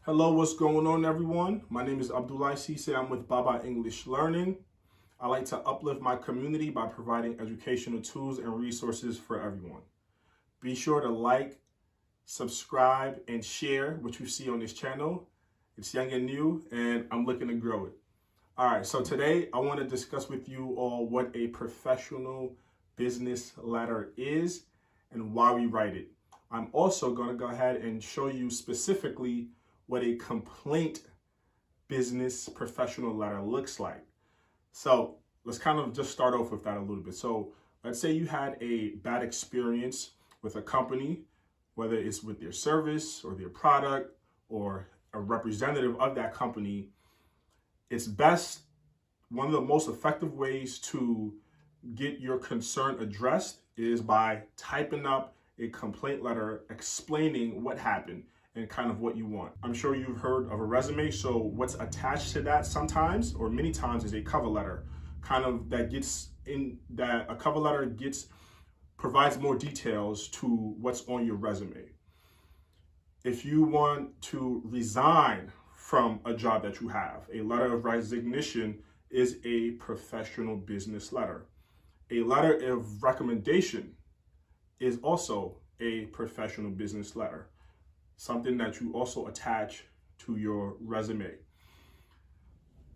Hello, what's going on, everyone? My name is Abdoulaye Cisse. I'm with Baba English Learning. I like to uplift my community by providing educational tools and resources for everyone. Be sure to like, subscribe, and share what you see on this channel. It's young and new, and I'm looking to grow it. All right, so today I want to discuss with you all what a professional business letter is and why we write it. I'm also going to go ahead and show you specifically what a complaint business professional letter looks like. So let's kind of just start off with that a little bit. So let's say you had a bad experience with a company, whether it's with their service or their product or a representative of that company. It's best, one of the most effective ways to get your concern addressed is by typing up a complaint letter explaining what happened and kind of what you want. I'm sure you've heard of a resume. So what's attached to that sometimes or many times is a cover letter, kind of that gets in that a cover letter provides more details to what's on your resume. If you want to resign from a job that you have, a letter of resignation is a professional business letter. A letter of recommendation is also a professional business letter, something that you also attach to your resume.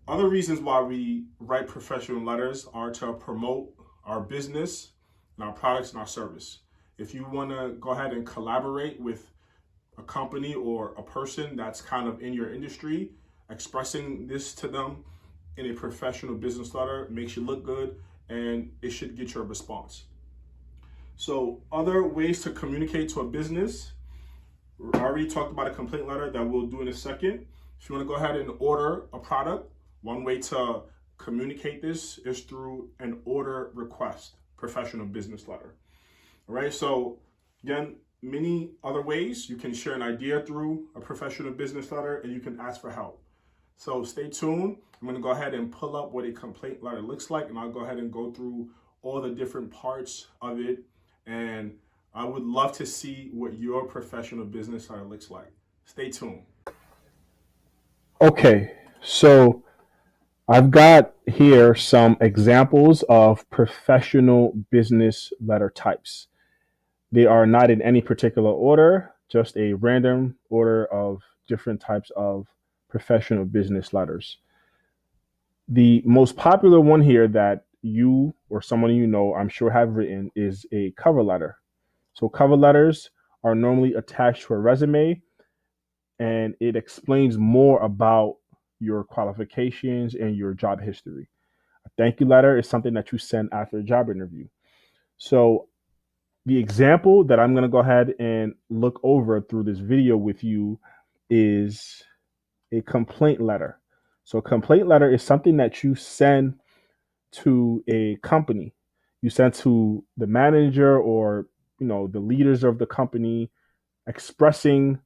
Other reasons why we write professional letters are to promote our business and our products and our service. If you want to go ahead and collaborate with a company or a person that's kind of in your industry, expressing this to them in a professional business letter makes you look good and it should get your response. So other ways to communicate to a business, I already talked about a complaint letter that we'll do in a second. If you want to go ahead and order a product, one way to communicate this is through an order request, professional business letter. All right, so again, many other ways you can share an idea through a professional business letter and you can ask for help. So stay tuned. I'm going to go ahead and pull up what a complaint letter looks like, and I'll go ahead and go through all the different parts of it. And I would love to see what your professional business letter looks like. Stay tuned. Okay, so I've got here some examples of professional business letter types. They are not in any particular order, just a random order of different types of professional business letters. The most popular one here that you or someone you know, I'm sure, have written is a cover letter. So cover letters are normally attached to a resume and it explains more about your qualifications and your job history. A thank you letter is something that you send after a job interview. So the example that I'm going to go ahead and look over through this video with you is a complaint letter. So a complaint letter is something that you send to a company. You send to the manager or the leaders of the company expressing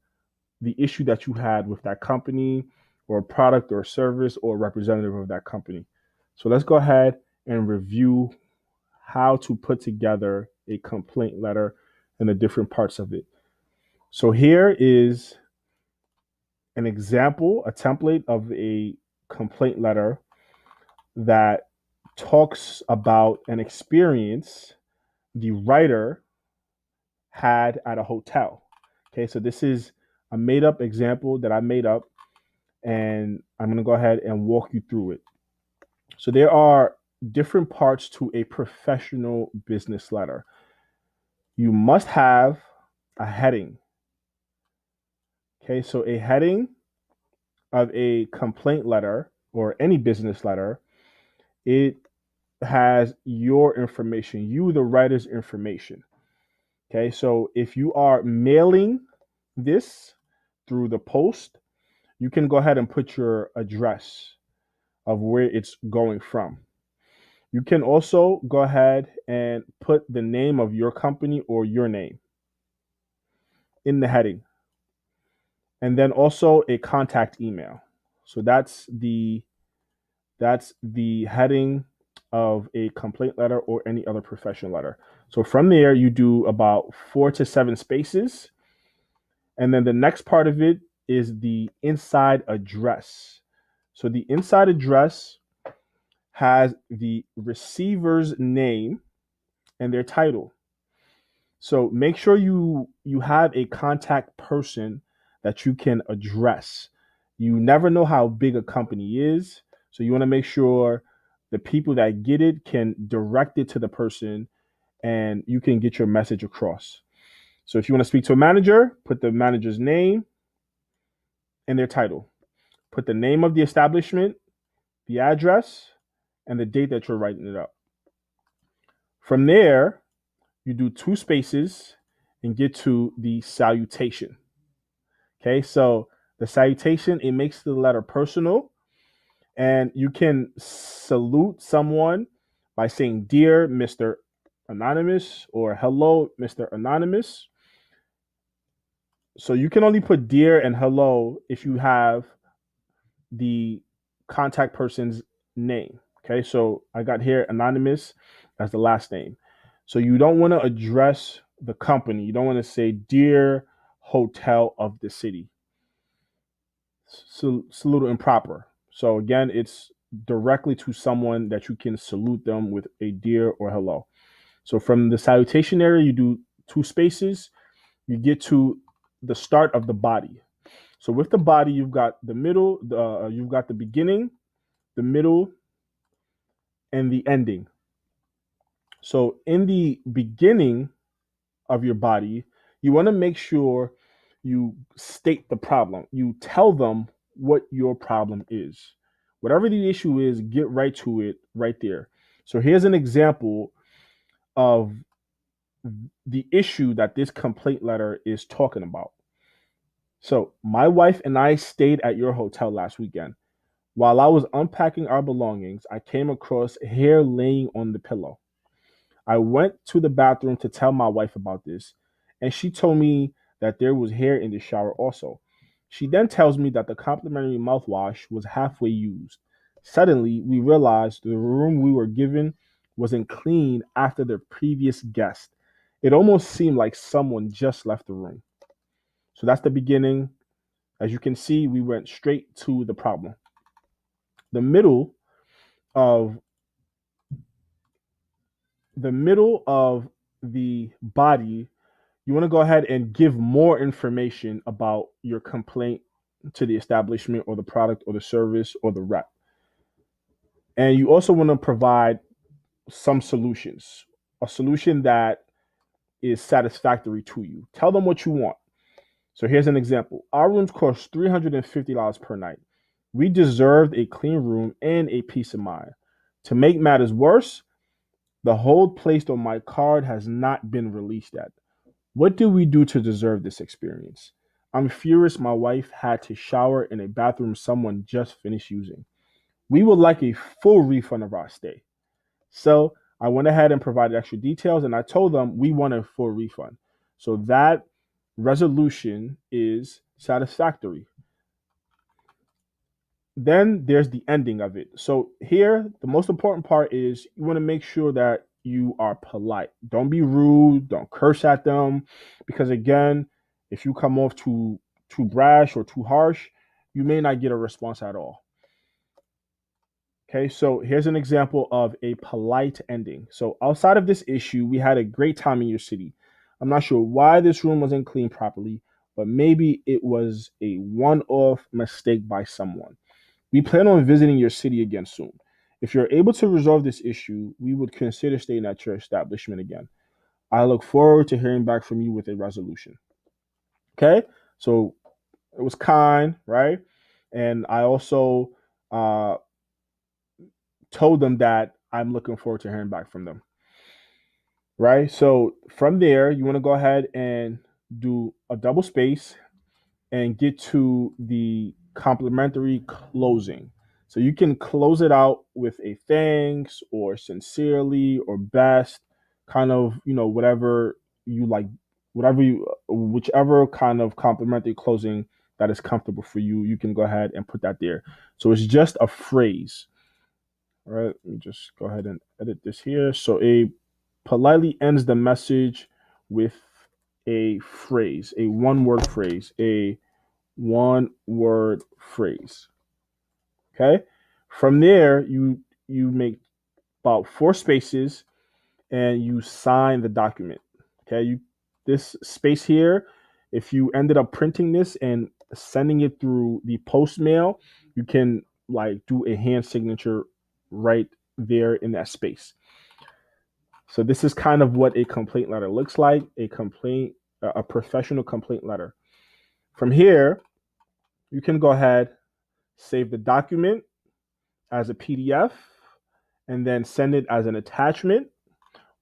the issue that you had with that company or product or service or representative of that company. So let's go ahead and review how to put together a complaint letter and the different parts of it. So here is an example, a template of a complaint letter that talks about an experience the writer had at a hotel. Okay, so this is a made up example that I made up, and I'm going to go ahead and walk you through it. So there are different parts to a professional business letter. You must have a heading. Okay, so a heading of a complaint letter or any business letter, it has your information, you, the writer's information. Okay, so if you are mailing this through the post, you can go ahead and put your address of where it's going from. You can also go ahead and put the name of your company or your name in the heading. And then also a contact email. So that's the heading of a complaint letter or any other professional letter. So from there, you do about 4 to 7 spaces. And then the next part of it, is the inside address. So the inside address has the receiver's name and their title. So make sure you have a contact person that you can address. You never know how big a company is, so you want to make sure the people that get it can direct it to the person and you can get your message across. So if you want to speak to a manager, put the manager's name and their title. Put the name of the establishment, the address, and the date that you're writing it up. From there, you do two spaces and get to the salutation. Okay, so the salutation, it makes the letter personal, and you can salute someone by saying, "Dear Mr. Anonymous," or "Hello, Mr. Anonymous." So you can only put "dear" and "hello" if you have the contact person's name. Okay, so I got here Anonymous as the last name. So you don't want to address the company. You don't want to say "Dear Hotel of the City." It's a little improper. So again, it's directly to someone that you can salute them with a "dear" or "hello." So from the salutation area, you do two spaces. You get to the start of the body. So with the body, you've got the middle, you've got the beginning, the middle, and the ending. So in the beginning of your body, you want to make sure you state the problem. You tell them what your problem is. Whatever the issue is, get right to it right there. So here's an example of the issue that this complaint letter is talking about. So, my wife and I stayed at your hotel last weekend. While I was unpacking our belongings, I came across hair laying on the pillow. I went to the bathroom to tell my wife about this, and she told me that there was hair in the shower also. She then tells me that the complimentary mouthwash was halfway used. Suddenly, we realized the room we were given wasn't clean after the previous guest. It almost seemed like someone just left the room. So that's the beginning. As you can see, we went straight to the problem. The middle of the middle of the body, you want to go ahead and give more information about your complaint to the establishment or the product or the service or the rep. And you also want to provide some solutions, a solution that is satisfactory to you. Tell them what you want. So here's an example. Our rooms cost $350 per night. We deserved a clean room and a peace of mind. To make matters worse, the hold placed on my card has not been released yet. What did we do to deserve this experience? I'm furious my wife had to shower in a bathroom someone just finished using. We would like a full refund of our stay. So I went ahead and provided extra details and I told them we want a full refund. So that resolution is satisfactory. Then there's the ending of it. So here, the most important part is you want to make sure that you are polite. Don't be rude. Don't curse at them, because again, if you come off too brash or too harsh, you may not get a response at all. Okay, so here's an example of a polite ending. So outside of this issue, we had a great time in your city. I'm not sure why this room wasn't cleaned properly, but maybe it was a one-off mistake by someone. We plan on visiting your city again soon. If you're able to resolve this issue, we would consider staying at your establishment again. I look forward to hearing back from you with a resolution. Okay, so it was kind, right? And I also uh, told them that I'm looking forward to hearing back from them, right? So from there, you want to go ahead and do a double space and get to the complimentary closing. So you can close it out with a thanks or sincerely or best, kind of, whatever you like, whichever kind of complimentary closing that is comfortable for you, you can go ahead and put that there. So it's just a phrase. All right, let me just go ahead and edit this here. So a politely ends the message with a phrase, a one word phrase, a one word phrase. Okay. From there, you make about 4 spaces and you sign the document. Okay. This space here, if you ended up printing this and sending it through the post mail, you can like do a hand signature right there in that space. So this is kind of what a complaint letter looks like, a professional complaint letter. From here, you can go ahead, save the document as a PDF, and then send it as an attachment,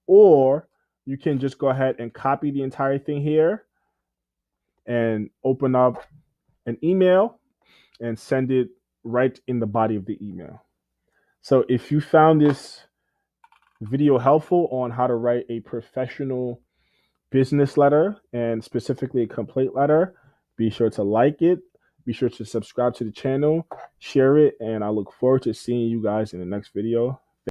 or you can just go ahead and copy the entire thing here and open up an email and send it right in the body of the email. So if you found this video helpful on how to write a professional business letter and specifically a complaint letter, be sure to like it. Be sure to subscribe to the channel, share it, and I look forward to seeing you guys in the next video.